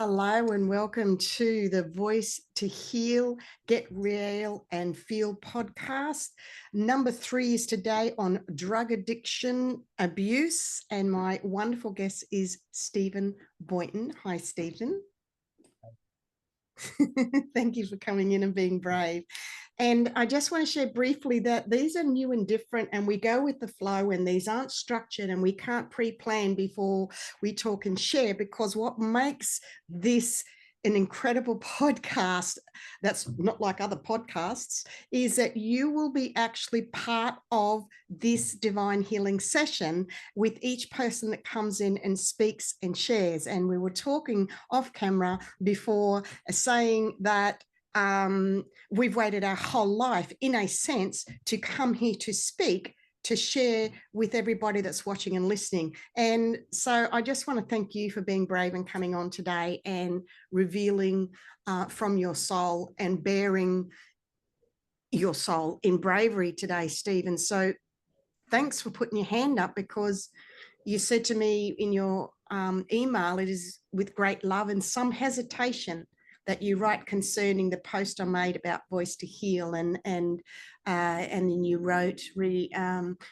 Hello and welcome to the Voice to Heal, Get Real and Feel podcast. Number 3 is today on drug addiction abuse, and my wonderful guest is Stephen Boynton. Hi, Stephen. Thank you for coming in and being brave. And I just want to share briefly that these are new and different, and we go with the flow, and these aren't structured, and we can't pre-plan before we talk and share, because what makes this an incredible podcast that's not like other podcasts is that you will be actually part of this divine healing session with each person that comes in and speaks and shares. And we were talking off camera before, saying that we've waited our whole life, in a sense, to come here to speak, to share with everybody that's watching and listening. And so I just want to thank you for being brave and coming on today and revealing from your soul and bearing your soul in bravery today, Stephen. So thanks for putting your hand up, because you said to me in your email, it is with great love and some hesitation that you write concerning the post I made about Voice to Heal, and then you wrote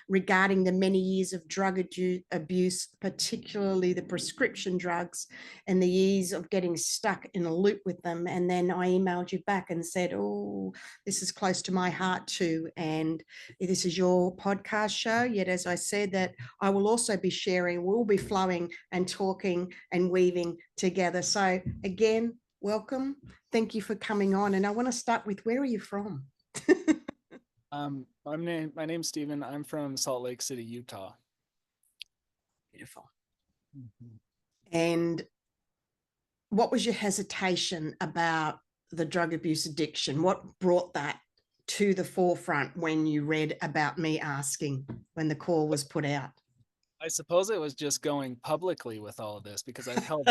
regarding the many years of drug abuse, particularly the prescription drugs, and the years of getting stuck in a loop with them. And then I emailed you back and said, oh, this is close to my heart too, and this is your podcast show. Yet, as I said, that I will also be sharing, we'll be flowing and talking and weaving together. So again, welcome. Thank you for coming on. And I want to start with, where are you from? My name's Stephen. I'm from Salt Lake City, Utah. Beautiful. Mm-hmm. And what was your hesitation about the drug abuse addiction? What brought that to the forefront when you read about me asking, when the call was put out? I suppose it was just going publicly with all of this because I've held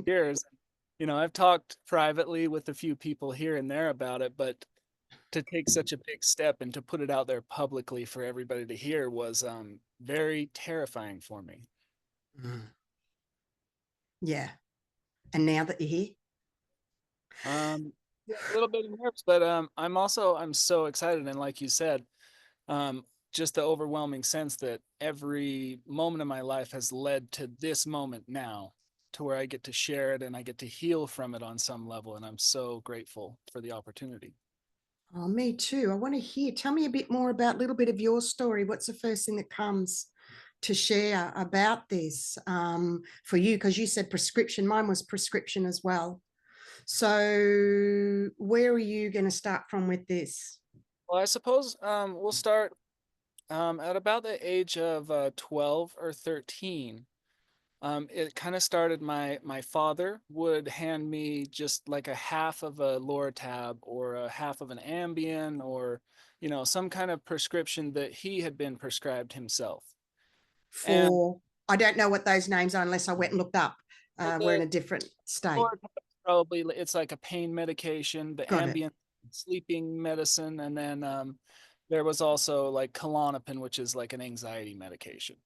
years. I've talked privately with a few people here and there about it, but to take such a big step and to put it out there publicly for everybody to hear was very terrifying for me. Mm. Yeah. And now that you're here? Yeah, a little bit of nerves, but I'm so excited, and like you said, um, just the overwhelming sense that every moment of my life has led to this moment now, to where I get to share it and I get to heal from it on some level, and I'm so grateful for the opportunity. Oh, me too. I want to hear. Tell me a bit more about, a little bit of your story. What's the first thing that comes to share about this for you? Because you said prescription. Mine was prescription as well. So where are you going to start from with this? Well, I suppose we'll start at about the age of 12 or 13. It kind of started, my father would hand me just like a half of a Loratab or a half of an Ambien, or some kind of prescription that he had been prescribed himself. And For, I don't know what those names are unless I went and looked up. well, We're in the a different state. Loratab is probably, it's like a pain medication. The Got it. Ambien, sleeping medicine, and then there was also like Klonopin, which is like an anxiety medication.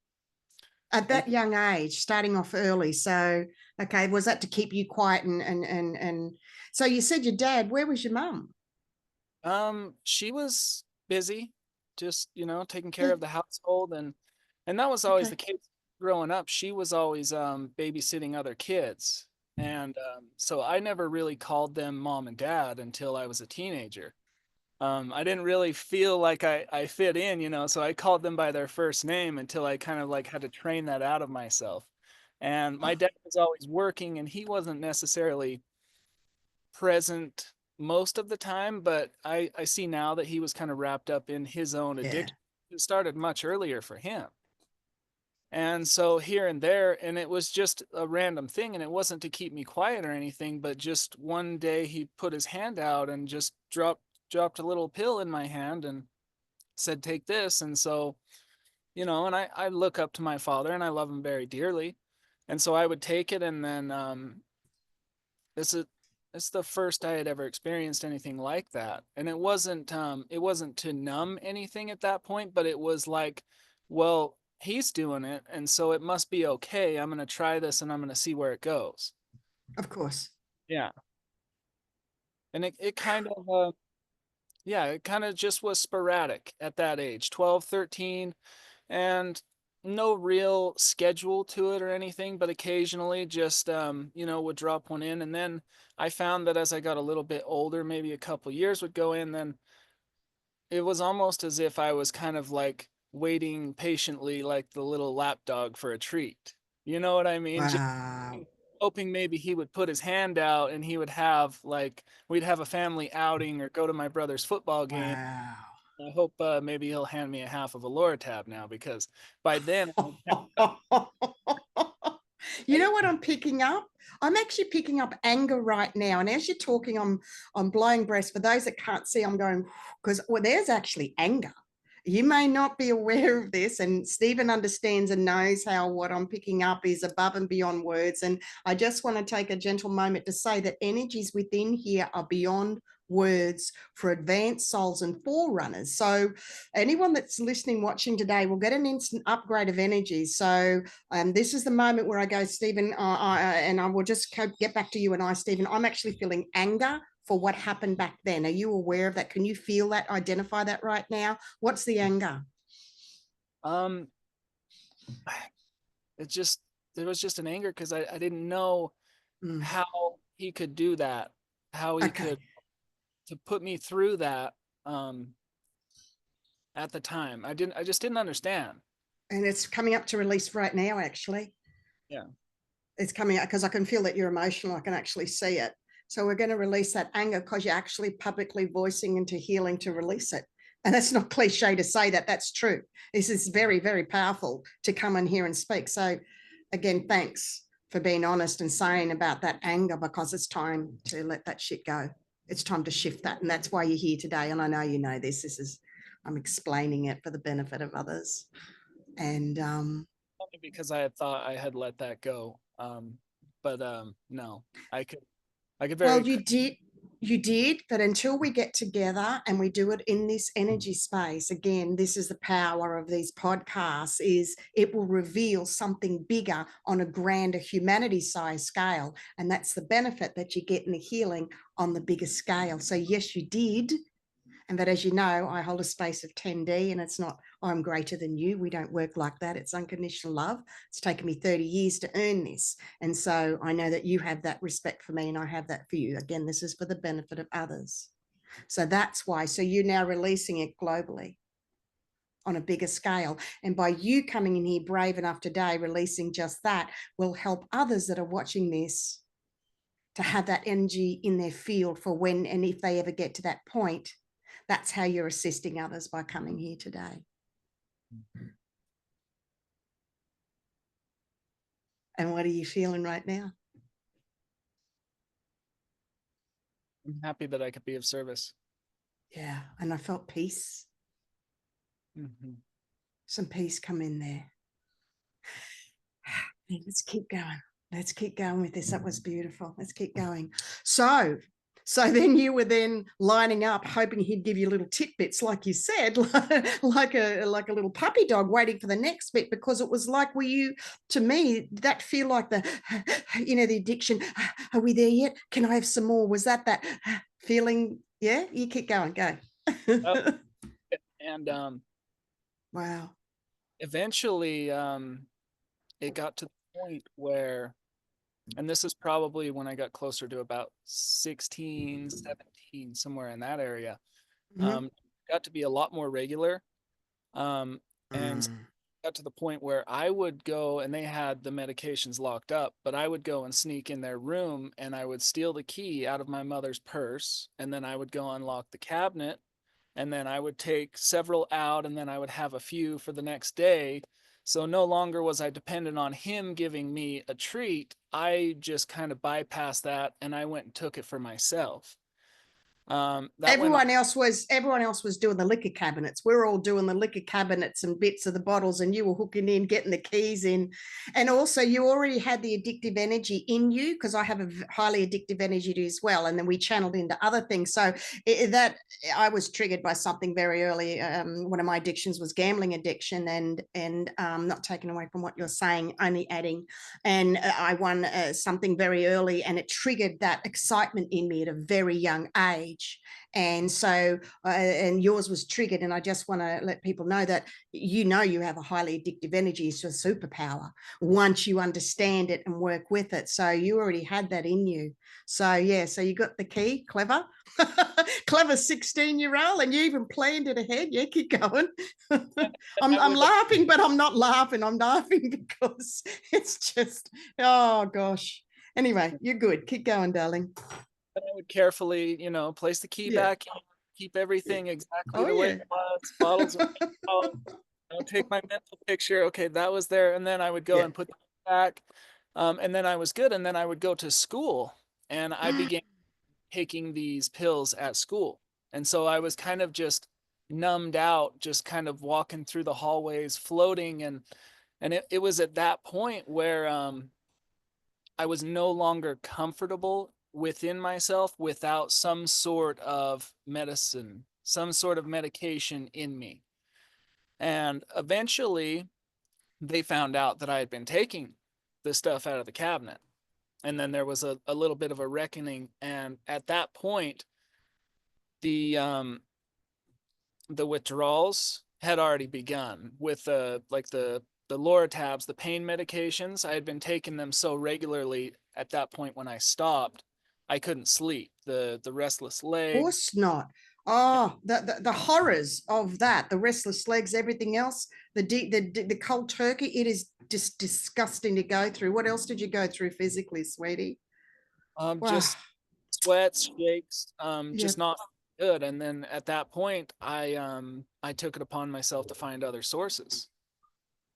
At And that young age, starting off early. So, okay, was that to keep you quiet? And so you said your dad, where was your mum? she was busy, just taking care Yeah, of the household, and that was always okay. the case growing up. She was always babysitting other kids, and so I never really called them mom and dad until I was a teenager. I didn't really feel like I fit in, so I called them by their first name until I kind of like had to train that out of myself. And my Oh, dad was always working, and he wasn't necessarily present most of the time, but I see now that he was kind of wrapped up in his own yeah. addiction. It started much earlier for him. And so here and there, and it was just a random thing, and it wasn't to keep me quiet or anything, but just one day he put his hand out and just dropped a little pill in my hand and said, "Take this." And so, and I look up to my father and I love him very dearly. And so I would take it, and then this is it's the first I had ever experienced anything like that. And it wasn't to numb anything at that point, but it was like, well, he's doing it, and so it must be okay. I'm going to try this and I'm going to see where it goes. Of course. Yeah. And it kind of, yeah, it kind of just was sporadic at that age, 12, 13, and no real schedule to it or anything, but occasionally just, would drop one in. And then I found that as I got a little bit older, maybe a couple years would go in, then it was almost as if I was kind of like waiting patiently like the little lapdog for a treat. You know what I mean? Just Wow. hoping maybe he would put his hand out and he would have like we'd have a family outing or go to my brother's football game. Wow. I hope maybe he'll hand me a half of a Lortab now because by then You know what I'm picking up? I'm actually picking up anger right now. And as you're talking, I'm blowing breath. For those that can't see, I'm going, because well, there's actually anger. You may not be aware of this, and Stephen understands and knows how what I'm picking up is above and beyond words. And I just want to take a gentle moment to say that energies within here are beyond words for advanced souls and forerunners. So anyone that's listening, watching today will get an instant upgrade of energy. So this is the moment where I go, Stephen, and I will just get back to you and I, Stephen, I'm actually feeling anger for what happened back then. Are you aware of that? Can you feel that, identify that right now? What's the anger? um it just there was just an anger because I didn't know Mm, how he could do that, how he okay. could to put me through that um at the time. I just didn't understand. And it's coming up to release right now, actually. Yeah. It's coming out because I can feel that you're emotional. I can actually see it. So we're going to release that anger because you're actually publicly voicing into healing to release it. And that's not cliche to say that, that's true. This is very, very powerful to come in here and speak. So again, thanks for being honest and saying about that anger, because it's time to let that shit go. It's time to shift that. And that's why you're here today. And I know you know this. I'm explaining it for the benefit of others. And Only because I had thought I had let that go. But no, I could well, very you did, but until we get together and we do it in this energy space, again, this is the power of these podcasts, is it will reveal something bigger on a grander humanity size scale. And that's the benefit that you get in the healing on the bigger scale. So yes, you did. And that, as you know, I hold a space of 10D, and it's not, I'm greater than you. We don't work like that. It's unconditional love. It's taken me 30 years to earn this. And so I know that you have that respect for me and I have that for you. Again, this is for the benefit of others. So that's why. So you're now releasing it globally on a bigger scale. And by you coming in here brave enough today, releasing just that will help others that are watching this to have that energy in their field for when and if they ever get to that point. That's how you're assisting others by coming here today. And what are you feeling right now? I'm happy that I could be of service. Yeah. And I felt peace, Mm-hmm. some peace come in there. Let's keep going. Let's keep going with this. That was beautiful. Let's keep going. So then you were then lining up, hoping he'd give you little tidbits, like you said, like a little puppy dog waiting for the next bit, because it was like, were you, to me, that feel like the, the addiction. Are we there yet? Can I have some more? Was that feeling? Yeah, you keep going. Go. Oh, and Wow. eventually, it got to the point where, and this is probably when I got closer to about 16, 17, somewhere in that area. Mm-hmm. Got to be a lot more regular. And Mm. got to the point where I would go and they had the medications locked up, but I would go and sneak in their room and I would steal the key out of my mother's purse. And then I would go unlock the cabinet and then I would take several out and then I would have a few for the next day. So no longer was I dependent on him giving me a treat. I just kind of bypassed that and I went and took it for myself. That went Everyone else was doing the liquor cabinets. We're all doing the liquor cabinets and bits of the bottles, and you were hooking in, getting the keys in. And also you already had the addictive energy in you, because I have a highly addictive energy as well. And then we channeled into other things. So that I was triggered by something very early. One of my addictions was gambling addiction, and not taking away from what you're saying, only adding. And I won something very early, and it triggered that excitement in me at a very young age. And so, and yours was triggered. And I just want to let people know that you have a highly addictive energy. It's a superpower once you understand it and work with it. So you already had that in you. So yeah, so you got the key. Clever. Clever 16-year-old, and you even planned it ahead. Yeah, keep going. I I'm would laughing, but I'm not laughing. I'm laughing because it's just, oh gosh. Anyway, you're good. Keep going, darling. I would carefully, place the key Yeah. back in, keep everything exactly Oh the way yeah. it was. Bottles of alcohol, take my mental picture. Okay, that was there, and then I would go Yeah. and put it back, and then I was good. And then I would go to school, and I began taking these pills at school, and so I was kind of just numbed out, just kind of walking through the hallways, floating, and it was at that point where I was no longer comfortable within myself without some sort of medicine, some sort of medication in me. And eventually they found out that I had been taking the stuff out of the cabinet. And then there was a little bit of a reckoning. And at that point, the the withdrawals had already begun with the Loratabs, the pain medications. I had been taking them so regularly at that point when I stopped, I couldn't sleep. The restless legs. Course not. Oh, the horrors of that, the restless legs, everything else, the cold turkey, it is just disgusting to go through. What else did you go through physically, sweetie? Wow. Just sweats, shakes, Yeah. just not good. And then at that point, I took it upon myself to find other sources.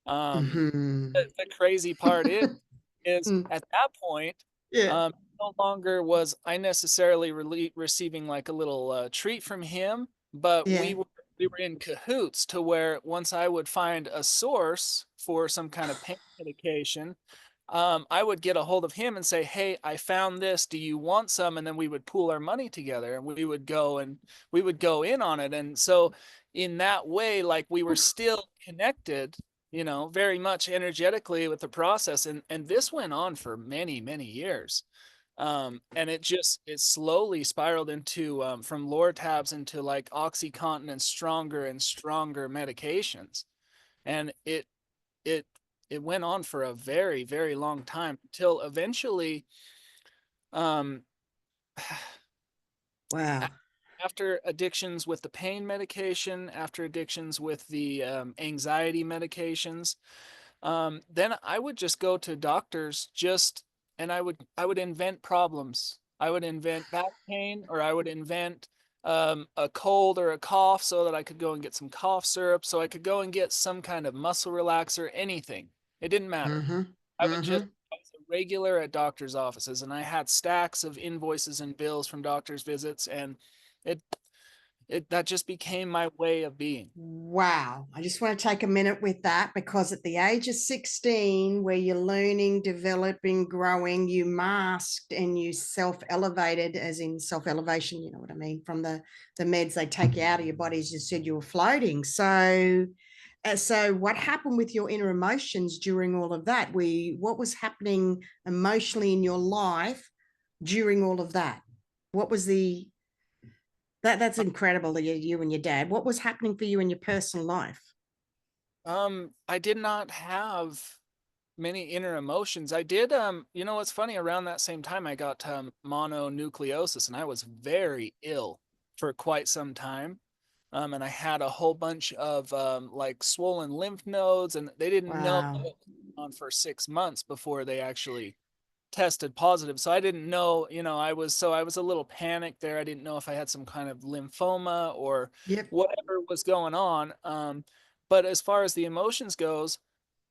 Um, Mm-hmm. the crazy part is at that point, Yeah. no longer was I necessarily receiving like a little treat from him, but Yeah. we were in cahoots to where once I would find a source for some kind of pain medication, I would get a hold of him and say, "Hey, I found this. Do you want some?" And then we would pool our money together, and we would go in on it. And so, in that way, like we were still connected, very much energetically with the process. And this went on for many, many years. And it slowly spiraled into from Lortabs into like OxyContin and stronger medications. And it it went on for a very, very long time until eventually, um, Wow. after addictions with the pain medication, after addictions with the anxiety medications, then I would just go to doctors and I would invent problems. I would invent back pain, or I would invent a cold or a cough so that I could go and get some cough syrup, so I could go and get some kind of muscle relaxer, anything. It didn't matter. Mm-hmm. Mm-hmm. I was a regular at doctor's offices, and I had stacks of invoices and bills from doctor's visits, and it that just became my way of being. Wow. I just want to take a minute with that, because at the age of 16, where you're learning, developing, growing, you masked and you self-elevated, as in self-elevation, you know what I mean, from the meds they take you out of your body, as you said, you were floating. So what happened with your inner emotions during all of that? What was happening emotionally in your life during all of that? What was that's incredible that you and your dad. What was happening for you in your personal life? I did not have many inner emotions. I did, what's funny, around that same time I got mononucleosis, and I was very ill for quite some time. And I had a whole bunch of like swollen lymph nodes, and they didn't know what Wow. was going on for 6 months before they actually tested positive. So I didn't know, I was a little panicked there. I didn't know if I had some kind of lymphoma or Yep. whatever was going on. But as far as the emotions goes,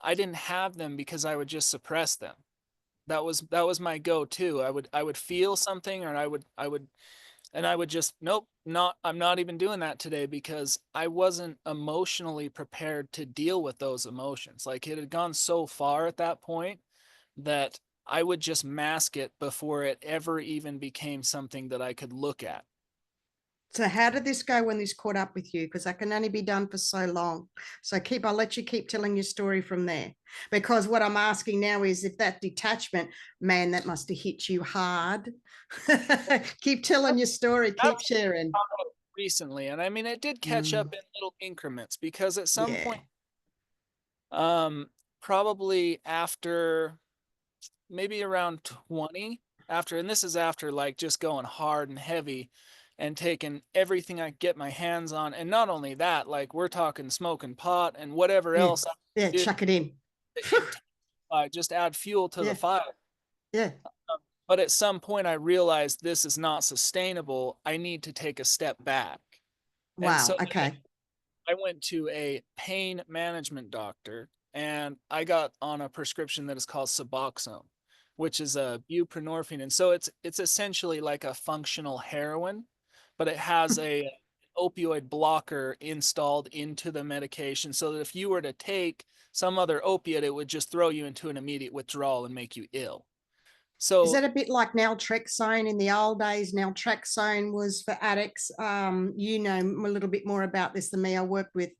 I didn't have them because I would just suppress them. That was my go-to. I would feel something, or And I would just, nope, I'm not even doing that today because I wasn't emotionally prepared to deal with those emotions. Like it had gone so far at that point that I would just mask it before it ever even became something that I could look at. So how did this go when this caught up with you? Because that can only be done for so long. So I'll let you keep telling your story from there. Because what I'm asking now is if that detachment, man, that must have hit you hard. Keep telling your story, keep That's sharing. recently. And I mean, it did catch Mm, up in little increments because at some yeah. point, um, probably after maybe around 20, after, and this is after like just going hard and heavy and taking everything I get my hands on. And not only that, like we're talking smoking pot and whatever Yeah. else I Yeah. do Chuck it in. to intensify, just add fuel to the Yeah. fire. Yeah. But at some point, I realized this is not sustainable. I need to take a step back. And Wow. so Okay. I went to a pain management doctor and I got on a prescription that is called Suboxone, which is a buprenorphine. And so it's essentially like a functional heroin, but it has a opioid blocker installed into the medication so that if you were to take some other opiate, it would just throw you into an immediate withdrawal and make you ill. Is So that a bit like naltrexone in the old days? Naltrexone was for addicts. You know a little bit more about this than me. I worked with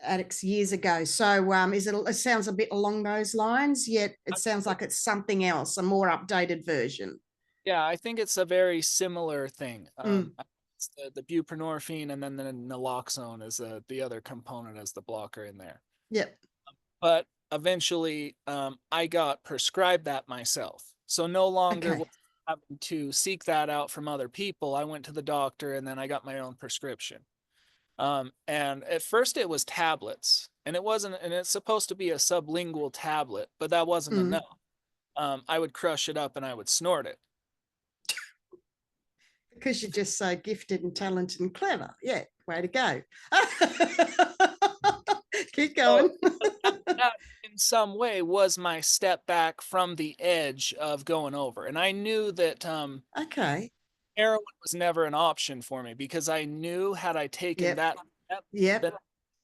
addicts years ago. So it sounds a bit along those lines, yet it sounds like it's something else, a more updated version. yeah, I think it's a very similar thing. Mm, It's the buprenorphine, and then the naloxone is the other component as the blocker in there. yep. But eventually, I got prescribed that myself. So no longer Okay. was I having to seek that out from other people. I went to the doctor and then I got my own prescription. And at first it was tablets, and it wasn't, and it's supposed to be a sublingual tablet, but that wasn't Mm. enough. I would crush it up and I would snort it. Because you're just so gifted and talented and clever. Yeah, way to go. Keep So going. that in some way was my step back from the edge of going over. And I knew that Okay. heroin was never an option for me because I knew had I taken Yep. that, Yep. then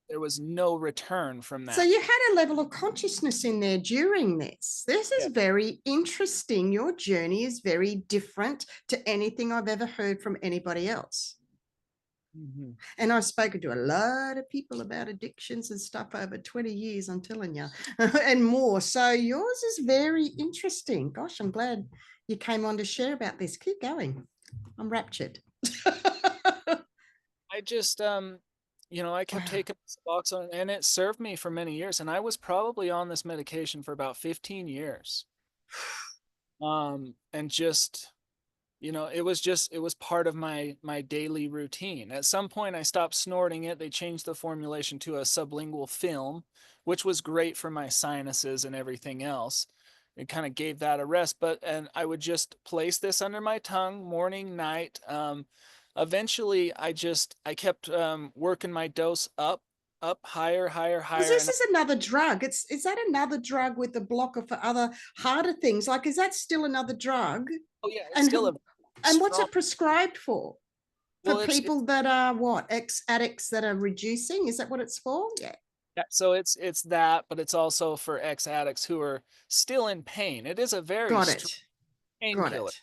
there was no return from So that. you had a level of consciousness in there during this. This Yeah. is very interesting. Your journey is very different to anything I've ever heard from anybody else. Mhm. And I've spoken to a lot of people about addictions and stuff over 20 years, I'm telling you, and more. So yours is very interesting. Gosh, I'm glad you came on to share about this. Keep going. I'm raptured. I just I kept Wow. taking this box on and it served me for many years. And I was probably on this medication for about 15 years. And just it was part of my daily routine. At some point I stopped snorting it. They changed the formulation to a sublingual film, which was great for my sinuses and everything else. It kind of gave that a rest, but and I would just place this under my tongue morning, night. Eventually I kept working my dose up higher, higher, Because higher, this and is another drug. Is that another drug with the blocker for other harder things? Like, is that still another drug? oh yeah, it's And still a and what's strong. it prescribed for? For Well, people that are what, ex addicts that are reducing? Is that what it's for? Yeah. yeah, so it's that, but it's also for ex-addicts who are still in pain. It is a very Got strong it. Got painkiller, it.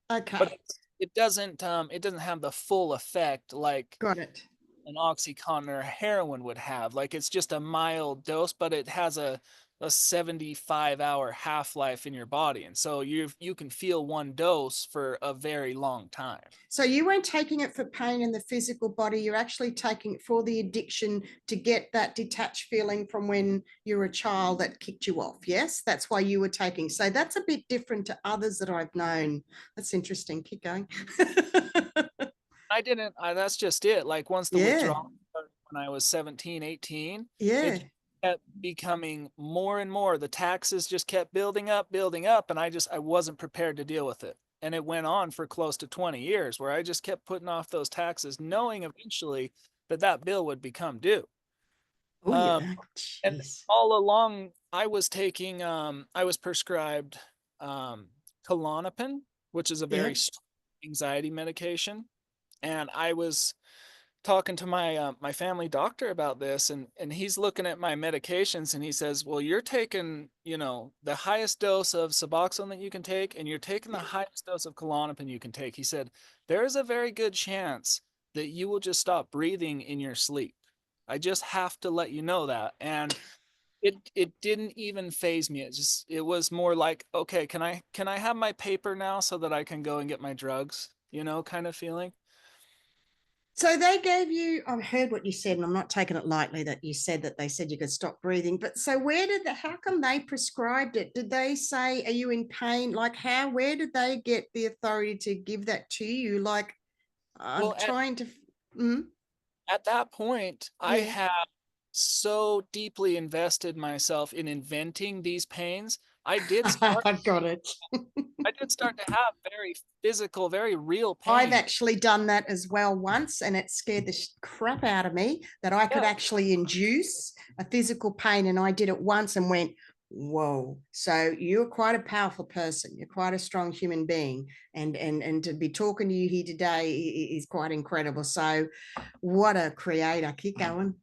but Okay. it doesn't have the full effect like Got it. an Oxycontin or heroin would have. Like it's just a mild dose, but it has a 75-hour half-life in your body. And so you can feel one dose for a very long time. So you weren't taking it for pain in the physical body. You're actually taking it for the addiction to get that detached feeling from when you were a child that kicked you off. Yes, that's why you were taking. So that's a bit different to others that I've known. That's interesting. Keep going. I didn't that's just it. Like once the Yeah. withdrawal started when I was 17, 18, Yeah. it kept becoming more and more. The taxes just kept building up, and I wasn't prepared to deal with it. And it went on for close to 20 years where I just kept putting off those taxes, knowing eventually that that bill would become due. Oh Um, yeah. and Jeez. all along, I was prescribed Klonopin, which is a Yeah. very strong anxiety medication. And I was talking to my family doctor about this, and he's looking at my medications, and he says, "Well, you're taking, the highest dose of Suboxone that you can take, and you're taking the highest dose of Klonopin you can take." He said, "There is a very good chance that you will just stop breathing in your sleep. I just have to let you know that." And it didn't even phase me. It was more like, "Okay, can I have my paper now so that I can go and get my drugs?" Kind of feeling. So they gave you, I've heard what you said, and I'm not taking it lightly that you said that they said you could stop breathing. But so how come they prescribed it? Did they say, are you in pain? Like where did they get the authority to give that to you? Like I'm Well, trying to, mm, at that point, I yeah, had so deeply invested myself in inventing these pains. I did start I got it. I did start to have very physical, very real I've pain. actually done that as well once, and it scared the crap out of me that I could Yeah, actually induce a physical pain. And I did it once and went, whoa. So you're quite a powerful person. You're quite a strong human being. And to be talking to you here today is quite incredible. So what a creator. Keep going.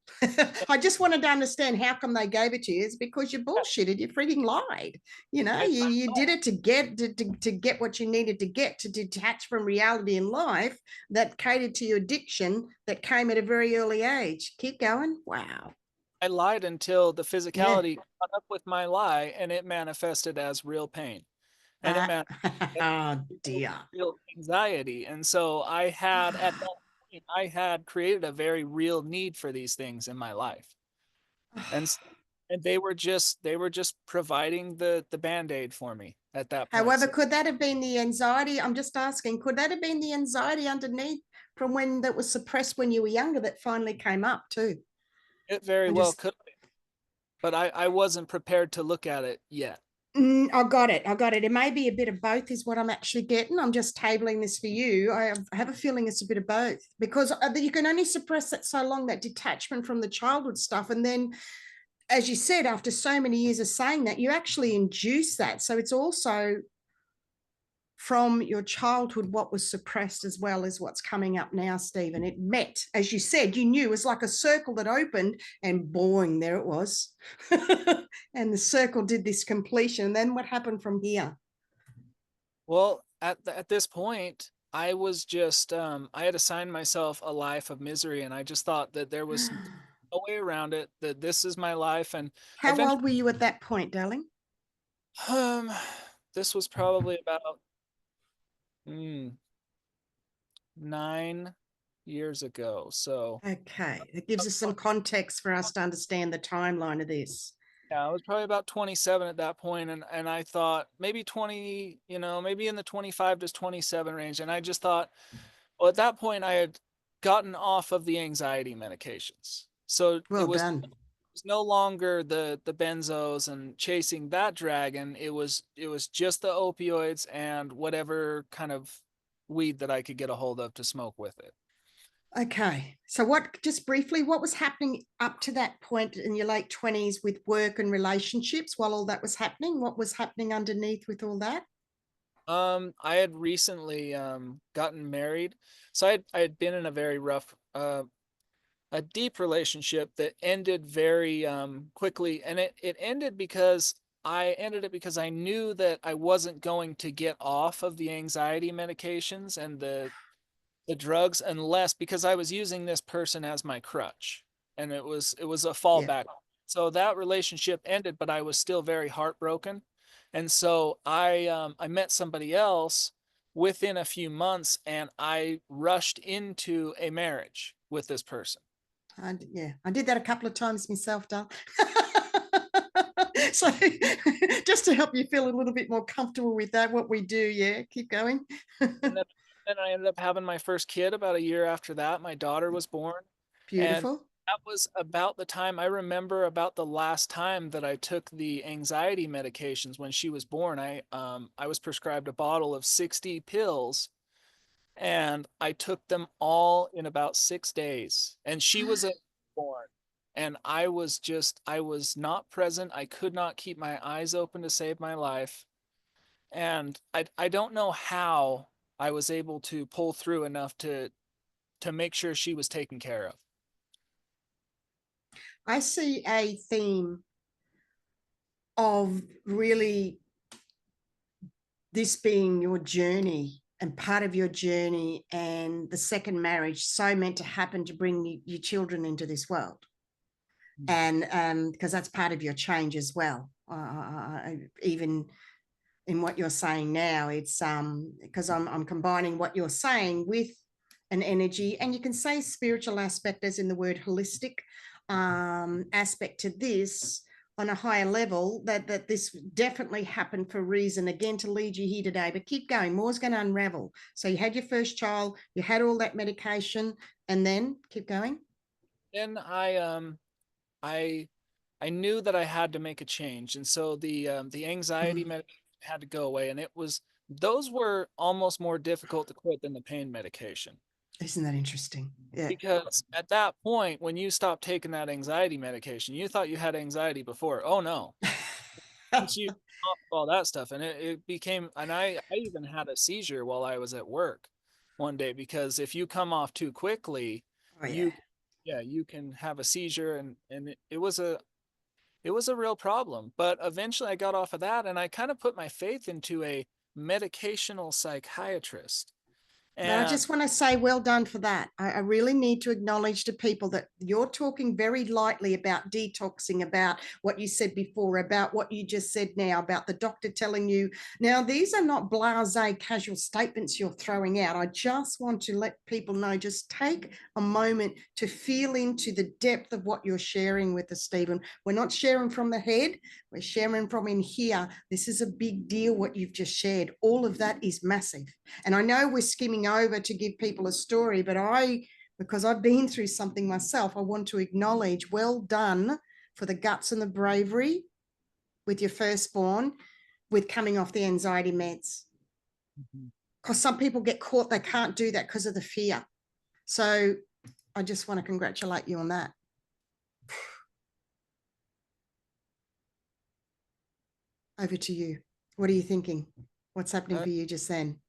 I just wanted to understand how come they gave it to you. It's because you yeah, bullshitted. You freaking lied. You know, you did it to get what you needed to get to detach from reality in life that catered to your addiction that came at a very early age. Keep going. Wow. I lied until the Yeah. physicality caught up with my lie, and it manifested as real pain, and it manifested Oh dear. real anxiety. And so at that point, I had created a very real need for these things in my life. And s and they were just providing the Band-Aid for me at that point, However, so could that have been the anxiety? I'm just asking, could that have been the anxiety underneath from when that was suppressed when you were younger that finally came up too? it very I well just could be, but I wasn't prepared to look at it yet. I got it. I got it. It may be a bit of both, is what I'm actually getting. I'm just tabling this for you. I have a feeling it's a bit of both because you can only suppress that so long, that detachment from the childhood stuff. And then, as you said, after so many years of saying that, you actually induce that. So it's also from your childhood what was suppressed as well as what's coming up now, Stephen. It met, as you said, you knew it was like a circle that opened and boing, there it was. And the circle did this completion. And then what happened from here? Well, at this point, I was just, I had assigned myself a life of misery, and I just thought that there was no way around it, that this is my life, and How eventually, old were you at that point, darling? um, this was probably about, mm, 9 years ago, so Okay, it gives us some context for us to understand the timeline of this. yeah, I was probably about 27 at that point, and I thought maybe 20, maybe in the 25 to 27 range, and I just thought, well, at that point, I had gotten off of the anxiety medications. So it Well done. was no longer the benzos and chasing that dragon. It was just the opioids and whatever kind of weed that I could get a hold of to smoke with it. Okay. So just briefly, what was happening up to that point in your late 20s with work and relationships while all that was happening? What was happening underneath with all that? I had recently gotten married. So I had been in a very rough a deep relationship that ended very quickly, and it ended because I ended it because I knew that I wasn't going to get off of the anxiety medications and the drugs unless, because I was using this person as my crutch, and it was a Yeah. fallback. So that relationship ended, but I was still very heartbroken. And so I met somebody else within a few months, and I rushed into a marriage with this person. Yeah, I did that a couple of times myself, Dal. So just to help you feel a little bit more comfortable with that, what we do, yeah, keep going. And then I ended up having my first kid about a year after that. My daughter was born, and Beautiful. that was about the time I remember about the last time that I took the anxiety medications when she was born. I was prescribed a bottle of 60 pills, and I took them all in about 6 days. And she was a born. And I was not present. I could not keep my eyes open to save my life. And I don't know how I was able to pull through enough to make sure she was taken care of. I see a theme of really this being your journey and part of your journey, and the second marriage so meant to happen to bring your children into this world. And because that's part of your change as well. Even in what you're saying now, it's because I'm combining what you're saying with an energy, and you can say spiritual aspect as in the word holistic aspect to this on a higher level, that this definitely happened for a reason, again, to lead you here today. But keep going, more's going to unravel. So you had your first child, you had all that medication, and then keep going. Then I I knew that I had to make a change, and so the anxiety Mm, medication had to go away, and it was those were almost more difficult to quit than the pain medication. isn't that interesting? Yeah. Because at that point, when you stopped taking that anxiety medication, you thought you had anxiety before. Oh no. Once you off all that stuff, and it became, and I even had a seizure while I was at work one day, because if you come off too quickly, Oh yeah. you yeah, you can have a seizure, and it was a real problem. But eventually I got off of that, and I kind of put my faith into a medicational psychiatrist. But I And just want to say, well done for that. I really need to acknowledge to people that you're talking very lightly about detoxing, about what you said before, about what you just said now, about the doctor telling you. Now, these are not blasé casual statements you're throwing out. I just want to let people know, just take a moment to feel into the depth of what you're sharing with us, Stephen. We're not sharing from the head, we're sharing from in here. This is a big deal, what you've just shared. All of that is massive. And I know we're skimming over to give people a story, but because I've been through something myself, I want to acknowledge, well done for the guts and the bravery with your firstborn, with coming off the anxiety meds. Because some people get caught, they can't do that because of the fear. So I just want to congratulate you on that. Over to you. What are you thinking? What's happening uh, for you just then?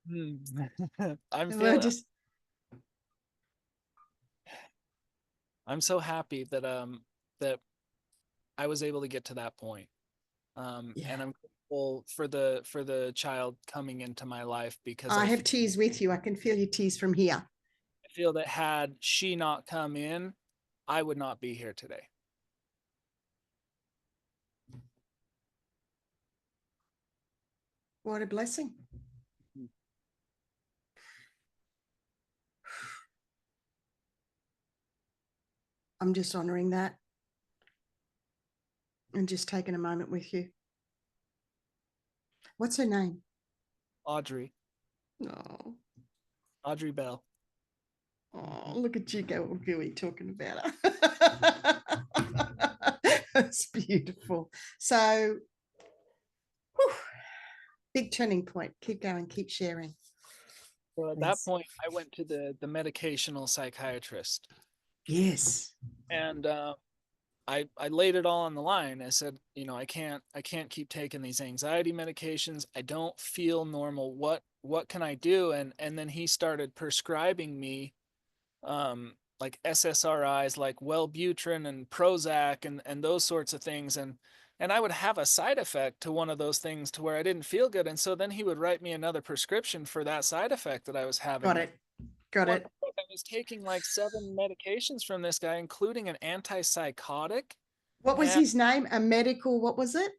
hmm, I'm Well, feeling just I'm so happy that that I was able to get to that point. yeah. And I'm grateful for the child coming into my life, because I have tears with you. I can feel your tears from here. I feel that had she not come in, I would not be here today. What a blessing. I'm just honoring that and just taking a moment with you. What's her name? Audrey, Oh, Audrey Bell. oh, look at you go all gooey talking about her. That's beautiful. So, whew, big turning point. Keep going, keep sharing, So at that please. point, I went to the medicational psychiatrist, Yes. and I laid it all on the line. I said, you know, I can't keep taking these anxiety medications. I don't feel normal. What can I do? And then he started prescribing me like SSRIs, like Wellbutrin and Prozac, and those sorts of things. And I would have a side effect to one of those things to where I didn't feel good. And so then he would write me another prescription for that side effect that I was Got having. it. Got One it. point, I was taking like 7 medications from this guy, including an antipsychotic What was and his name? A medical, what was it?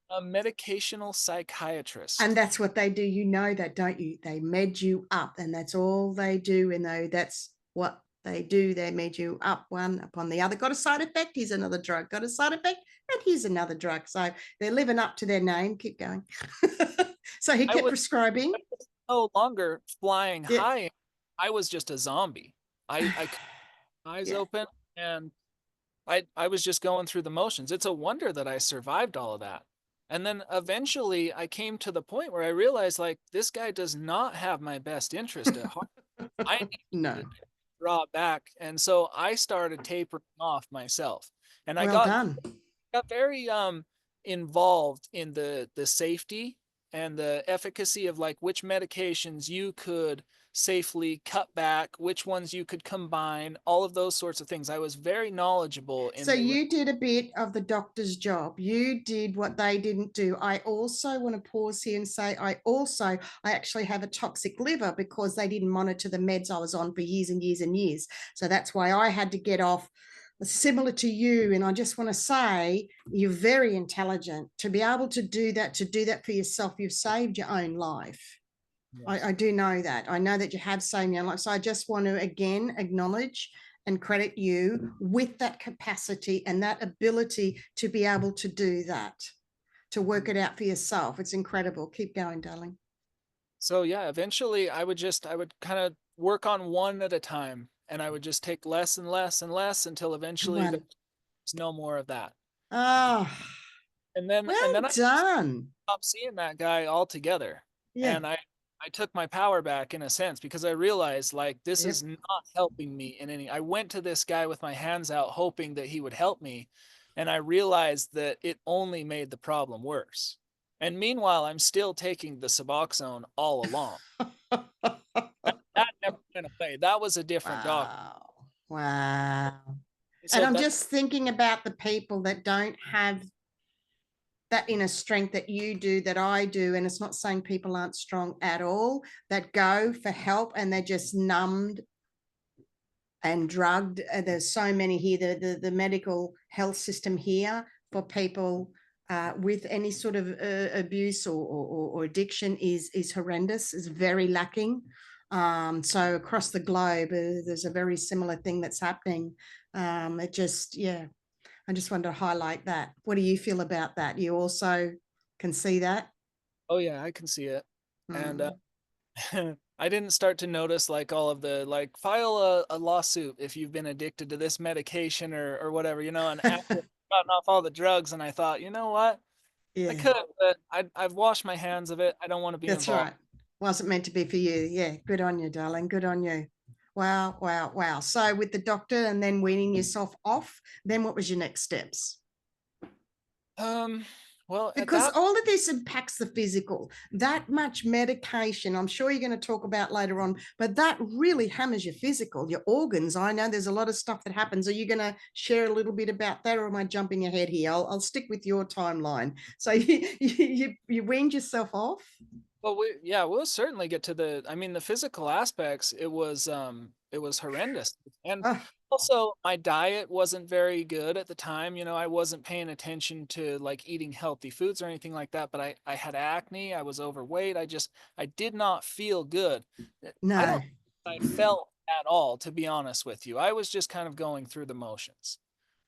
a medicational psychiatrist. And that's what they do. You know that, don't you? They med you up, and that's all they do. And though that's what they do, they med you up one upon the other. Got a side effect? Here's another drug. Got a side effect? And here's another drug. So they're living up to their name. Keep going. So he I kept was prescribing. no longer flying Yeah. high. I was just a zombie. I could eyes Yeah. open, and I was just going through the motions. It's a wonder that I survived all of that. And then eventually I came to the point where I realized, like, this guy does not have my best interest at heart. I need No. to draw back. And so I started tapering off myself. And I Well done. got very involved in the safety and the efficacy of like which medications you could safely cut back, which ones you could combine, all of those sorts of things. I was very knowledgeable So in the. you did a bit of the doctor's job. You did what they didn't do. I also want to pause here and say I actually have a toxic liver because they didn't monitor the meds I was on for years and years and years. So that's why I had to get off, similar to you. And I just want to say you're very intelligent to be able to do that for yourself. You've saved your own life. Yes. I do know that. I know that you have saved your life. So I just want to again acknowledge and credit you with that capacity and that ability to be able to do that, to work it out for yourself. It's incredible. Keep going, darling. So yeah, eventually I would kind of work on one at a time, and I would just take less and less and less until eventually One. there's no more of that. Oh, And well then I done. stopped seeing that guy altogether. Yeah. And I took my power back in a sense because I realized like this is Yep. not helping me in any. I went to this guy with my hands out hoping that he would help me, and I realized that it only made the problem worse. And meanwhile, I'm still taking the Suboxone all along. That never went away. That was a different doctor. Wow. Wow. He And said I'm that. just thinking about the people that don't have that inner strength that you do, that I do. And it's not saying people aren't strong at all, that go for help and they're just numbed and drugged. There's so many here. The medical health system here for people with any sort of abuse or addiction is horrendous, is very lacking. So across the globe, there's a very similar thing that's happening. It just, yeah, I just wanted to highlight that. What do you feel about that? You also can see that? Oh yeah, I can see it. And Mm. I didn't start to notice like all of the like file a lawsuit if you've been addicted to this medication or whatever, and after gotten off all the drugs, and I thought, you know what? I Yeah, could, but I've washed my hands of it. I don't want to be that's involved. right. Wasn't meant to be for you. Yeah, good on you, darling. Good on you. Wow, wow, wow. So with the doctor and then weaning yourself off, then what was your next steps? Um, well, at Because that, all of this impacts the physical. That much medication, I'm sure you're going to talk about later on, but that really hammers your physical, your organs. I know there's a lot of stuff that happens. Are you going to share a little bit about that, or am I jumping ahead here? I'll stick with your timeline. So you weaned yourself off? well, yeah, we'll certainly get to the. I mean, the physical aspects. It was horrendous, and Oh, also my diet wasn't very good at the time. I wasn't paying attention to like eating healthy foods or anything like that. But I had acne. I was overweight. I did not feel good. I no. don't. I felt at all, to be honest with you. I was just kind of going through the motions.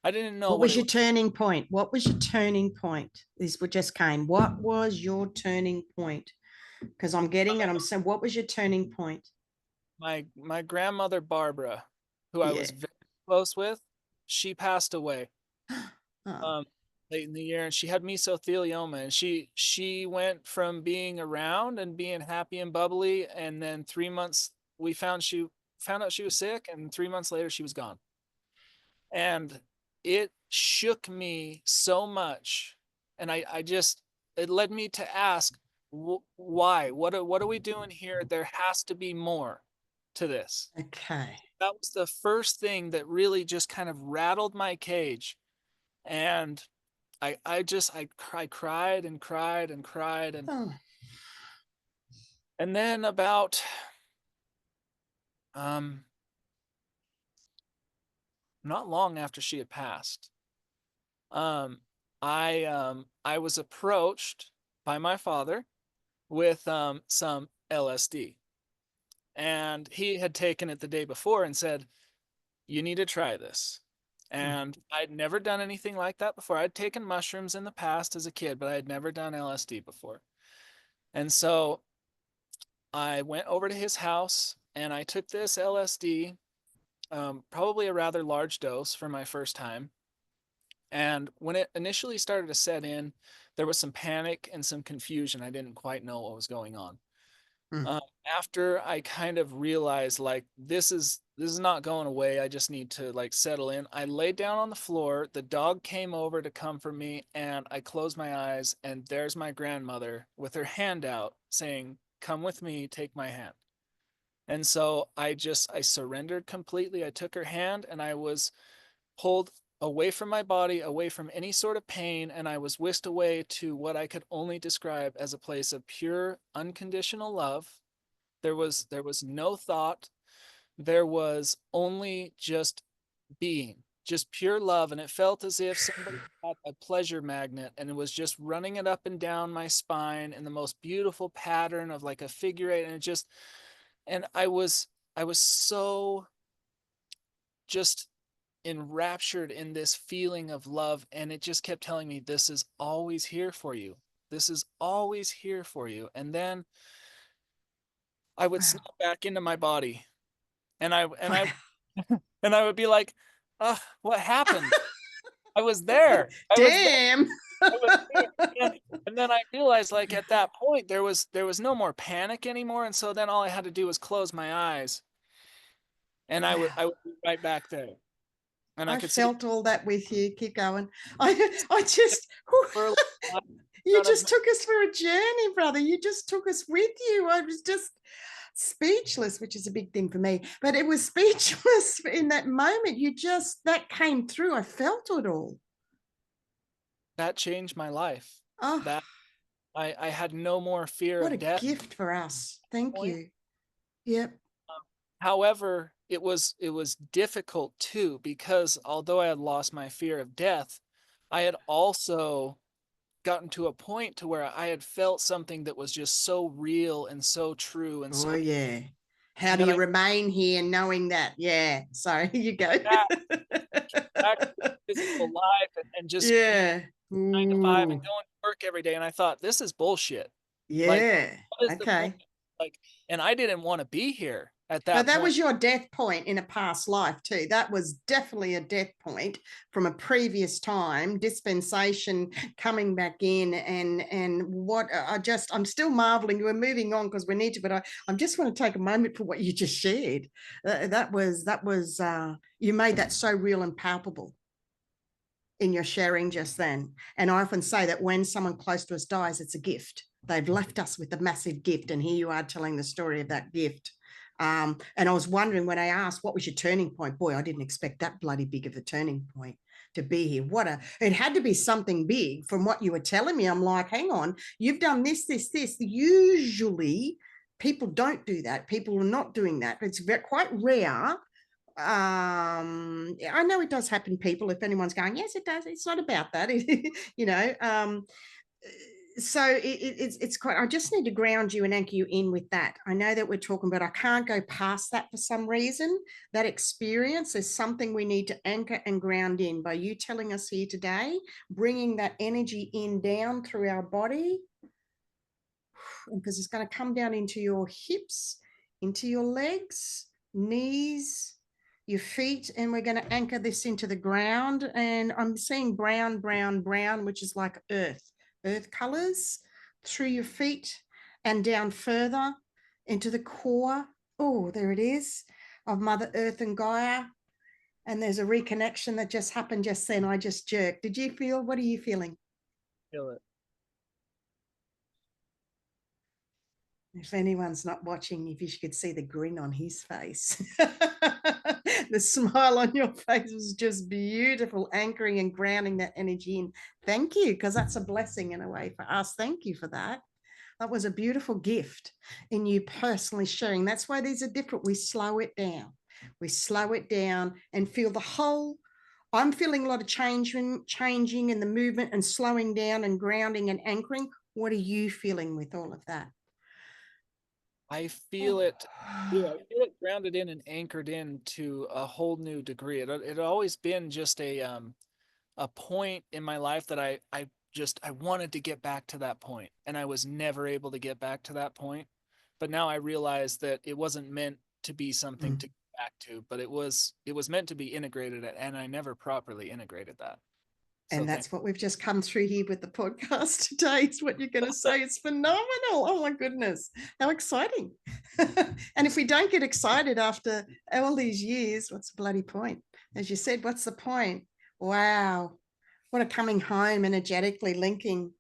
I didn't know What what was it your was. turning point? What was your turning point? This what just came. What was your turning point? Because I'm getting it. I'm saying, what was your turning point? My grandmother Barbara, who I Yeah. was very close with, she passed away Oh, um late in the year, and she had mesothelioma, and she went from being around and being happy and bubbly, and then 3 months we found out she was sick, and 3 months later she was gone. And it shook me so much, and I just it led me to ask, why, what are we doing here? There has to be more to this. okay. That was the first thing that really just kind of rattled my cage. And I cried and cried and cried, Oh, and then about um not long after she had passed, um I was approached by my father with some LSD. And he had taken it the day before and said, "You need to try this." mm, And I'd never done anything like that before. I'd taken mushrooms in the past as a kid, but I had never done LSD before. And so I went over to his house and I took this LSD, probably a rather large dose for my first time. And when it initially started to set in, there was some panic and some confusion. I didn't quite know what was going on. mm. After I kind of realized like this is not going away. I just need to like settle in. I laid down on the floor. The dog came over to comfort me, and I closed my eyes, and there's my grandmother with her hand out saying, "Come with me, take my hand." And so I surrendered completely. I took her hand and I was pulled away from my body, away from any sort of pain, and I was whisked away to what I could only describe as a place of pure, unconditional love. There was no thought. There was only just being, just pure love, and it felt as if somebody had a pleasure magnet and it was just running it up and down my spine in the most beautiful pattern of like a figure eight, and it just and I was so just enraptured in this feeling of love, and it just kept telling me, this is always here for you. This is always here for you. And then I would Wow. snap back into my body, and I and I Wow. and I would be like, what happened? I was there. I was there. Damn. I was there. And then I realized, like, at that point there was no more panic anymore, and so then all I had to do was close my eyes, and I would Wow. I would be right back there, and I I could see felt all that with you. Keep going. I the just, swirl of light you in front of just me. took us for a journey, brother. You just took us with you. I was just speechless, which is a big thing for me, but it was speechless in that moment. That came through. I felt it all. That changed my life. Oh, That I had no more fear what a of death at gift for us. that Thank point. you. Yep. However, it was difficult too, because although I had lost my fear of death, I had also gotten to a point to where I had felt something that was just so real and so true and Oh, so, yeah. How and do then you I remain here knowing that? Yeah. Sorry, you go. back back to physical life, and just being Yeah. 9 to 5 and Ooh. going to work every day, and I thought, "This is bullshit." Like, Yeah. what is the point? Okay. Like, and I didn't wanna be here at But that that point. was your death point in a past life too. That was definitely a death point from a previous time, dispensation coming back in, and what I'm still marveling. We're moving on because we need to, but I just want to take a moment for what you just shared. That was you made that so real and palpable in your sharing just then. And I often say that when someone close to us dies, it's a gift. They've left us with a massive gift, and here you are telling the story of that gift. And I was wondering when I asked, what was your turning point? Boy, I didn't expect that bloody big of a turning point to be here. It had to be something big from what you were telling me. I'm like, hang on, you've done this, this, this. Usually people don't do that. People are not doing that. It's quite rare. I know it does happen, people, if anyone's going, yes, it does, it's not about that. you know so it's quite, I just need to ground you and anchor you in with that. I know that we're talking, but I can't go past that for some reason. That experience is something we need to anchor and ground in by you telling us here today, bringing that energy in down through our body, because it's going to come down into your hips, into your legs, knees, your feet, and we're going to anchor this into the ground. And I'm seeing brown, brown, brown, which is like earth colors through your feet and down further into the core. Oh, there it is, of Mother Earth and Gaia. And there's a reconnection that just happened just then. I just jerked. Did you feel? What are you feeling? Feel it. If anyone's not watching, if you could see the grin on his face, the smile on your face was just beautiful, anchoring and grounding that energy in. Thank you, because that's a blessing in a way for us. Thank you for that. That was a beautiful gift in you personally sharing. That's why these are different. We slow it down. We slow it down and feel the whole. I'm feeling a lot of changing in the movement and slowing down and grounding and anchoring. What are you feeling with all of that? I feel it. Yeah, I feel it grounded in and anchored in to a whole new degree. It had always been just a point in my life that I wanted to get back to that point, and I was never able to get back to that point. But now I realize that it wasn't meant to be something to get back to, but it was meant to be integrated, and I never properly integrated that. So And thank that's what we've just come through here with the podcast today. It's what you're going to say. It's phenomenal. Oh my goodness. How exciting. And if we don't get excited after all these years, what's the bloody point? As you said, what's the point? Wow. What a coming home, energetically linking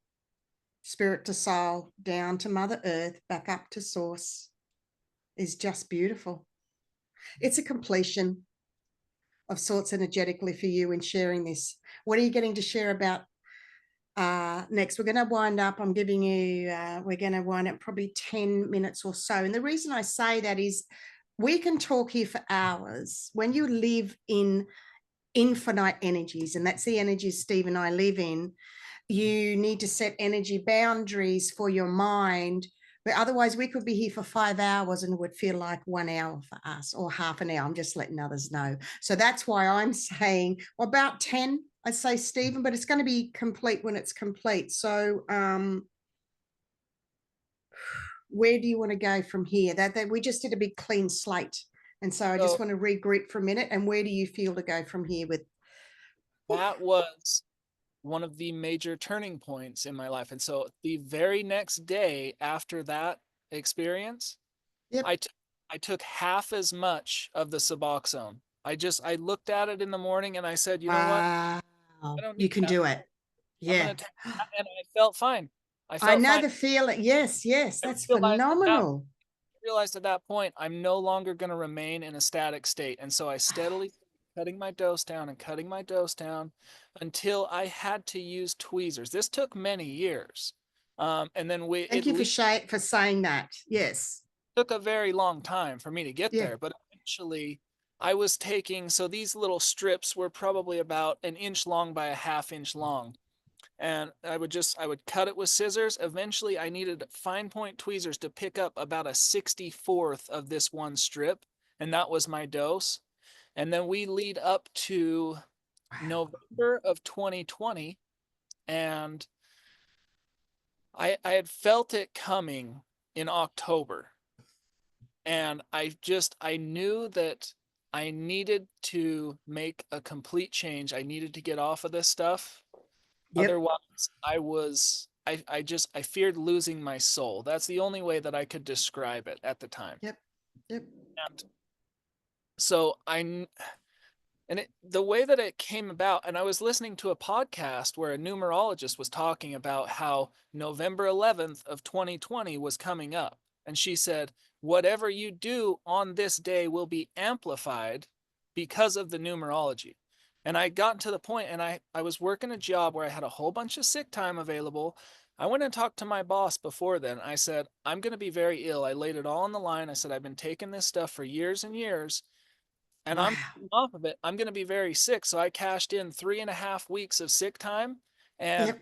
spirit to soul, down to Mother Earth, back up to source. is just beautiful. It's a completion of sorts energetically for you in sharing this. What are you getting to share about next? We're going to wind up. I'm giving you, we're going to wind up probably 10 minutes or so. And the reason I say that is we can talk here for hours. When you live in infinite energies, and that's the energies Steve and I live in, you need to set energy boundaries for your mind. But otherwise, we could be here for 5 hours and it would feel like 1 hour for us, or half an hour. I'm just letting others know. So that's why I'm saying about 10, I say, Stephen, but it's going to be complete when it's complete. So where do you want to go from here? That we just did a big clean slate. And so I just So want to regroup for a minute. And where do you feel to go from here with? that was one of the major turning points in my life. And so the very next day after that experience, Yep. I, t- I took half as much of the Suboxone. I looked at it in the morning and I said, you know what? Wow. I don't You need can that. do it. I'm Yeah. going to take that. And I felt fine. I I felt know fine. the feeling. Yes, yes, I that's realized at that phenomenal. realized at that point I'm no longer going to remain in a static state. And so I steadily cutting my dose down and cutting my dose down until I had to use tweezers. This took many years. And then Thank you for saying that. Yes. took a very long time for me to get Yeah. there, but eventually I was taking, so these little strips were probably about an inch long by a half inch long. And I would cut it with scissors. Eventually I needed fine point tweezers to pick up about a 64th of this one strip. And that was my dose. And then we lead up to Wow. November of 2020. And I had felt it coming in October. And I knew that I needed to make a complete change. I needed to get off of this stuff. Yep. Otherwise, I feared losing my soul. That's the only way that I could describe it at the time. Yep. Yep. And so the way that it came about, and I was listening to a podcast where a numerologist was talking about how November 11th of 2020 was coming up. And she said, whatever you do on this day will be amplified because of the numerology. And I got to the point, and I was working a job where I had a whole bunch of sick time available. I went and talked to my boss before then. I said, I'm going to be very ill. I laid it all on the line. I said, I've been taking this stuff for years and years, and I'm Wow. off of it. I'm going to be very sick. So I cashed in 3.5 weeks of sick time. And Yep.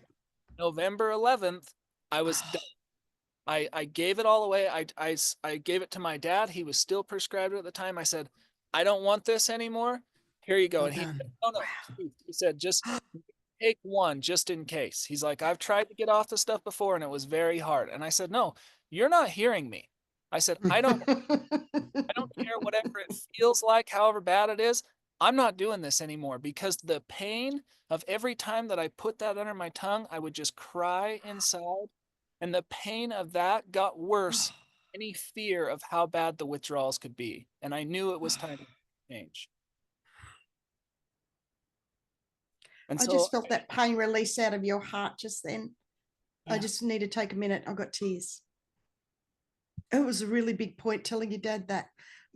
November 11th, I was done. Oh, I gave it all away. I gave it to my dad. He was still prescribed at the time. I said, I don't want this anymore. Here you go. well And he done. said, no, no. Wow. He said, just take one just in case. He's like, I've tried to get off the stuff before and it was very hard. And I said, no, you're not hearing me. I said, I don't care whatever it feels like, however bad it is. I'm not doing this anymore because the pain of every time that I put that under my tongue, I would just cry inside. And the pain of that got worse. Any fear of how bad the withdrawals could be. And I knew it was time to change. And I so, just felt that pain release out of your heart just then. I yeah, just need to take a minute. I got tears. It was a really big point telling your dad that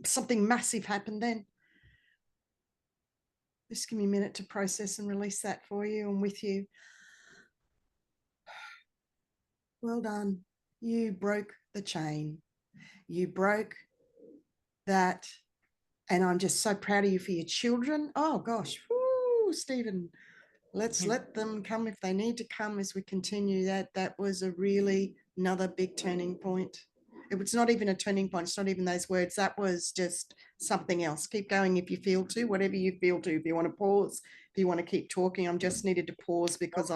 something massive happened then. Just give me a minute to process and release that for you and with you. Well done. You broke the chain. You broke that. And I'm just so proud of you for your children. Oh, gosh. Woo, Stephen. Let's let them come if they need to come as we continue. That was a really another big turning point. It was not even a turning point. It's not even those words. That was just something else. Keep going if you feel to, whatever you feel to. If you want to pause, if you want to keep talking, I'm just needed to pause because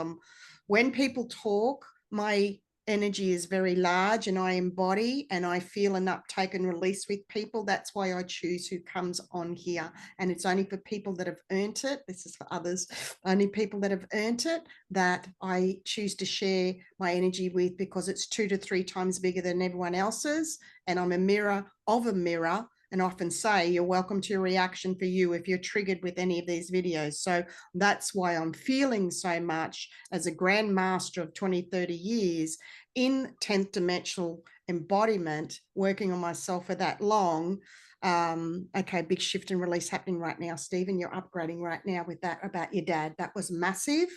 when people talk, my energy is very large and I embody and I feel an uptake and release with people. That's why I choose who comes on here. And it's only for people that have earned it. This is for others. Only people that have earned it that I choose to share my energy with because it's 2 to 3 times bigger than everyone else's. And I'm a mirror of a mirror and often say you're welcome to your reaction for you if you're triggered with any of these videos. So that's why I'm feeling so much as a grandmaster of 20, 30 years in 10th dimensional embodiment, working on myself for that long. Okay, big shift and release happening right now, Stephen. You're upgrading right now with that about your dad. That was massive.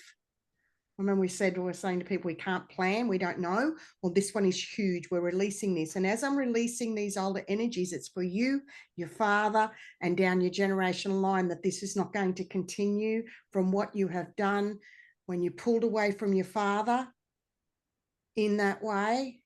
Remember we were saying to people, we can't plan, we don't know. Well, this one is huge. We're releasing this. And as I'm releasing these older energies, it's for you, your father, and down your generational line, that this is not going to continue from what you have done when you pulled away from your father in that way.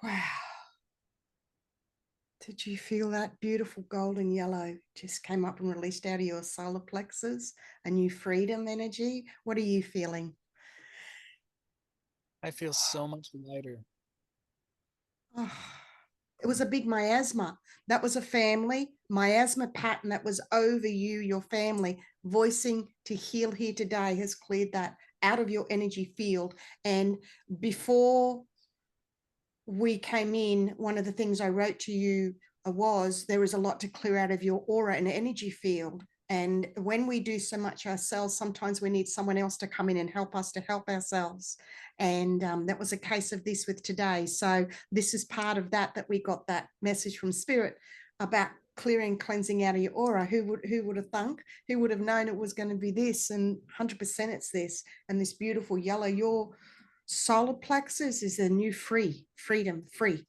Wow. Did you feel that beautiful golden yellow just came up and released out of your solar plexus? A new freedom energy? What are you feeling? I feel so much lighter. Oh, it was a big miasma. That was a family miasma pattern that was over you, your family. Voicing to heal here today has cleared that out of your energy field. And before we came in, one of the things I wrote to you was there is a lot to clear out of your aura and energy field. And when we do so much ourselves, sometimes we need someone else to come in and help us to help ourselves. And that was a case of this with today. So this is part of that we got that message from Spirit about clearing, cleansing out of your aura. Who would have thunk? Who would have known it was going to be this? And 100% it's this. And this beautiful yellow, your solar plexus is a new freedom, free.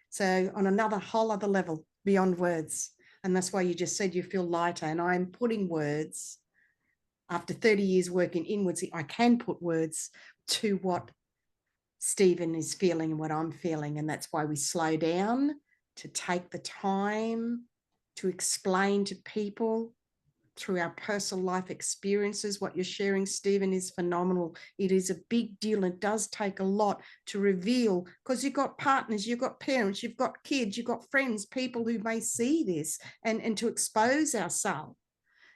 So on another whole other level beyond words. And that's why you just said you feel lighter. And I'm putting words after 30 years working inwards. I can put words to what Stephen is feeling and what I'm feeling. And that's why we slow down to take the time to explain to people through our personal life experiences. What you're sharing, Stephen, is phenomenal. It is a big deal. It does take a lot to reveal, because you've got partners, you've got parents, you've got kids, you've got friends, people who may see this, and to expose ourselves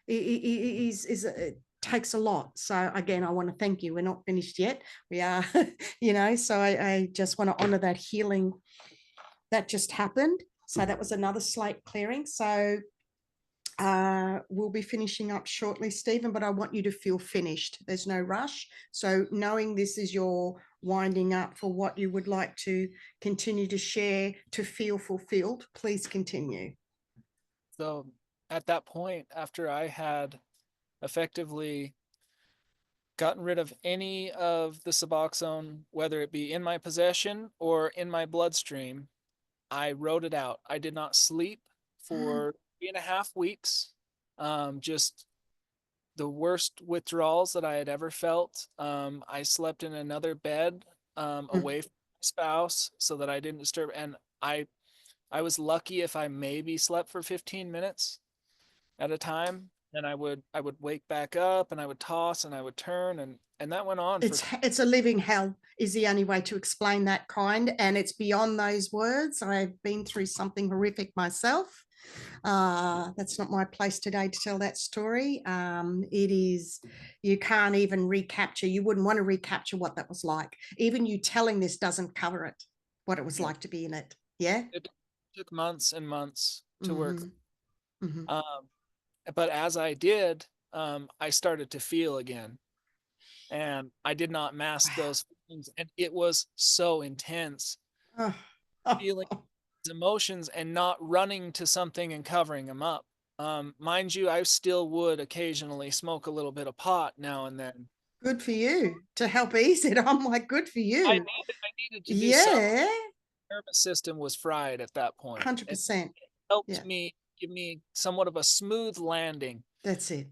it takes a lot. So again, I want to thank you. We're not finished yet. We are, so I just want to honor that healing that just happened. So that was another slate clearing. So we'll be finishing up shortly, Stephen, but I want you to feel finished. There's no rush. So knowing this is your winding up for what you would like to continue to share to feel fulfilled, please continue. So at that point, after I had effectively gotten rid of any of the Suboxone, whether it be in my possession or in my bloodstream, I wrote it out. I did not sleep for 3.5 weeks. Just the worst withdrawals that I had ever felt. I slept in another bed away from my spouse so that I didn't disturb. And I was lucky if I maybe slept for 15 minutes at a time. And I would wake back up and I would toss and I would turn and that went on for It's a living hell is the only way to explain that kind, and it's beyond those words. I've been through something horrific myself. That's not my place today to tell that story. It is, you can't even recapture, you wouldn't want to recapture what that was like. Even you telling this doesn't cover it, what it was like to be in it. Yeah. it took months and months to work. Mm-hmm. But as I did, I started to feel again. And I did not mask Wow. those feelings. And it was so intense Oh. feeling Oh. emotions and not running to something and covering them up. Mind you, I still would occasionally smoke a little bit of pot now and then. Good for you to help ease it. I'm like, good for I you. needed, I needed to do something. Yeah. My nervous system was fried at that point. It 100%. helped Yeah. me give me somewhat of a smooth landing That's it.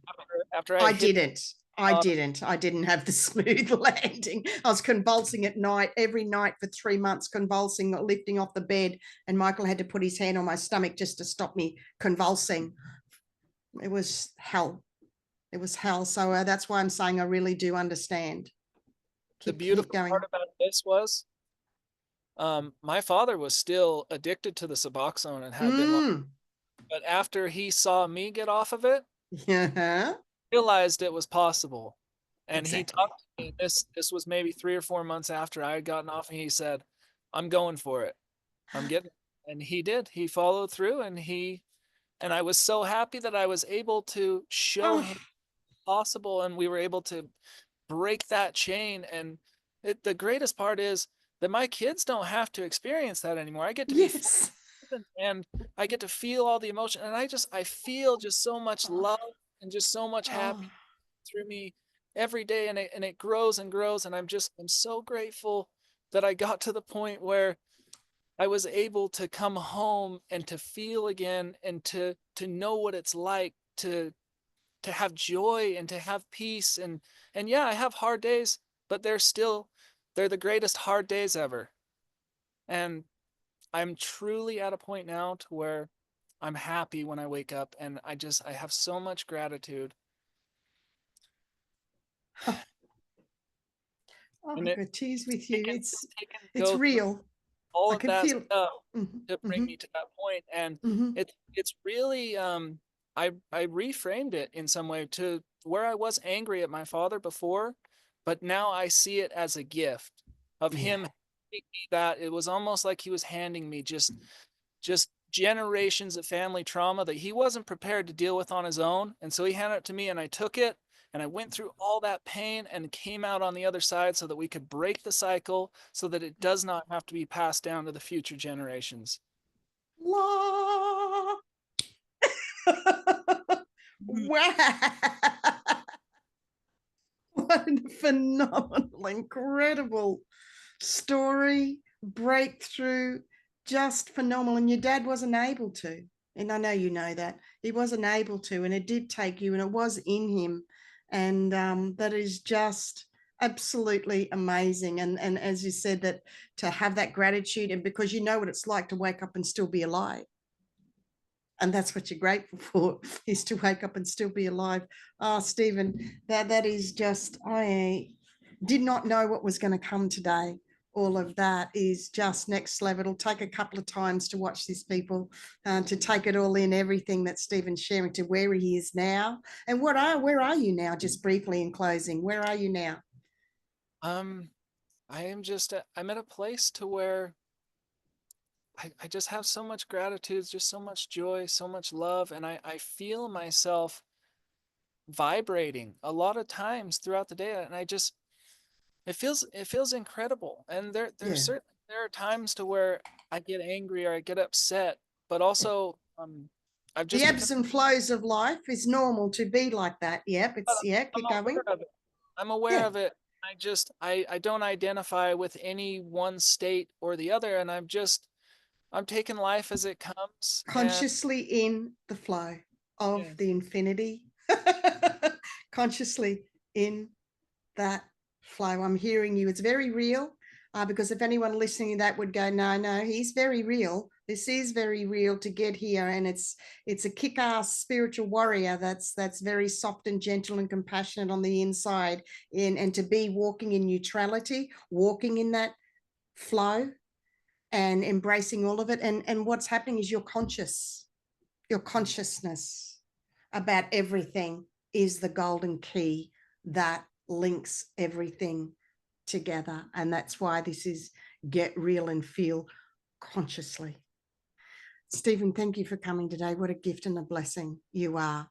after I I hit didn't. I bottom. didn't. I didn't have the smooth landing. I was convulsing at night, every night for 3 months, convulsing, lifting off the bed. And Michael had to put his hand on my stomach just to stop me convulsing. It was hell. It was hell. So that's why I'm saying I really do understand. The Keep beautiful going. part about this was my father was still addicted to the Suboxone and had been like Mm. But after he saw me get off of it, Yeah. realized it was possible. And he Exactly. talked to me. This was maybe 3 or 4 months after I had gotten off, and he said, "I'm going for it. I'm getting it." And he did. He followed through, and I was so happy that I was able to show Oh, him possible, and we were able to break that chain. And the greatest part is that my kids don't have to experience that anymore. I get to be yes. and I get to feel all the emotion, and I feel just so much Oh, love and just so much oh, happiness through me every day, and it grows and grows, and I'm so grateful that I got to the point where I was able to come home and to feel again, and to know what it's like to have joy and to have peace. And yeah, I have hard days, but they're the greatest hard days ever. And I'm truly at a point now to where I'm happy when I wake up, and I have so much gratitude. oh, And I've got tears with you. it's taken It's go through real. all I of can that feel. stuff Mhm, to bring mhm, me to that point. And mhm. it's really I reframed it in some way to where I was angry at my father before, but now I see it as a gift of Yeah. him handing me that. It was almost like he was handing me just generations of family trauma that he wasn't prepared to deal with on his own. And so he handed it to me, and I took it, and I went through all that pain and came out on the other side so that we could break the cycle, so that it does not have to be passed down to the future generations. La. Mhm. wow. What a phenomenal, incredible story, breakthrough, just phenomenal. And your dad wasn't able to. And I know you know that. He wasn't able to. And it did take you, and it was in him. And that is just absolutely amazing. And as you said, that to have that gratitude, and because you know what it's like to wake up and still be alive, and that's what you're grateful for, is to wake up and still be alive. Oh, Stephen, that is just, I did not know what was going to come today. All of that is just next level. It'll take a couple of times to watch this, people, to take it all in, everything that Stephen's sharing, to where he is now. And where are you now? Just briefly in closing, where are you now? um I'm at a place to where I just have so much gratitude, just so much joy, so much love, and I feel myself vibrating a lot of times throughout the day, and it feels incredible. And Yeah. there are times to where I get angry or I get upset, but also I've The just become ebbs and flows of life is normal to be like that. Yep. It's, yeah, I'm keep going. aware of it. I'm aware Yeah. of it. I don't identify with any one state or the other, and I'm taking life as it comes. And Consciously in the flow of yes. the infinity, consciously in that flow. I'm hearing you. It's very real. Because if anyone listening to that would go, no, no, he's very real. This is very real to get here, and it's a kick-ass spiritual warrior that's very soft and gentle and compassionate on the inside, and to be walking in neutrality, walking in that flow, and embracing all of it. And what's happening is your consciousness about everything is the golden key that links everything together. And that's why this is get real and feel consciously. Stephen, thank you for coming today. What a gift and a blessing you are.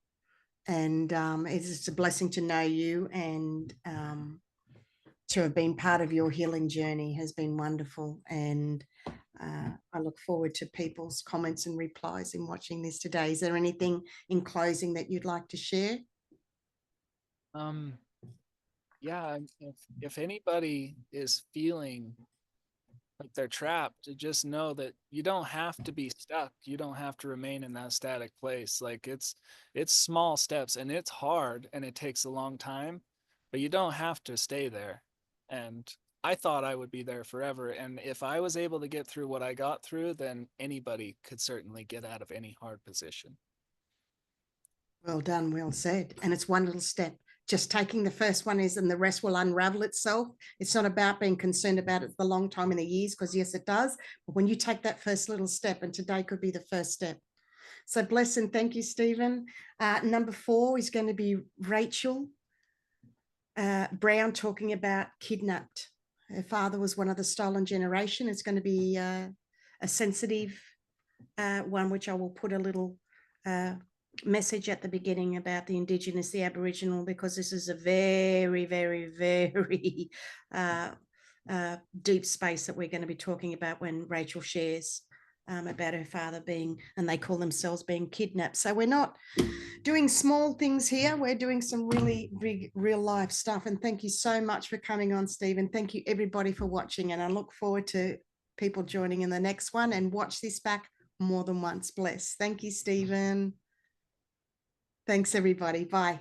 And it's just a blessing to know you, and to have been part of your healing journey has been wonderful. And I look forward to people's comments and replies in watching this today. Is there anything in closing that you'd like to share? um yeah, if anybody is feeling like they're trapped, to just know that you don't have to be stuck. You don't have to remain in that static place. Like it's small steps, and it's hard, and it takes a long time, but you don't have to stay there. And I thought I would be there forever, and if I was able to get through what I got through, then anybody could certainly get out of any hard position. Well done, well said. And it's one little step. Just taking the first one is, and the rest will unravel itself. It's not about being concerned about it the long time in the years, because yes, it does. But when you take that first little step, and today could be the first step. So bless and thank you, Stephen. Number 4 is going to be Rachel Brown talking about kidnapped. Her father was one of the stolen generation. It's going to be a sensitive one, which I will put a little message at the beginning about the Indigenous, the Aboriginal, because this is a very, very, very deep space that we're going to be talking about when Rachel shares about her father being, and they call themselves being kidnapped. So we're not doing small things here. We're doing some really big, real life stuff. And thank you so much for coming on, Stephen. Thank you, everybody, for watching. And I look forward to people joining in the next one, and watch this back more than once. Bless. Thank you, Stephen. Thanks, everybody. Bye.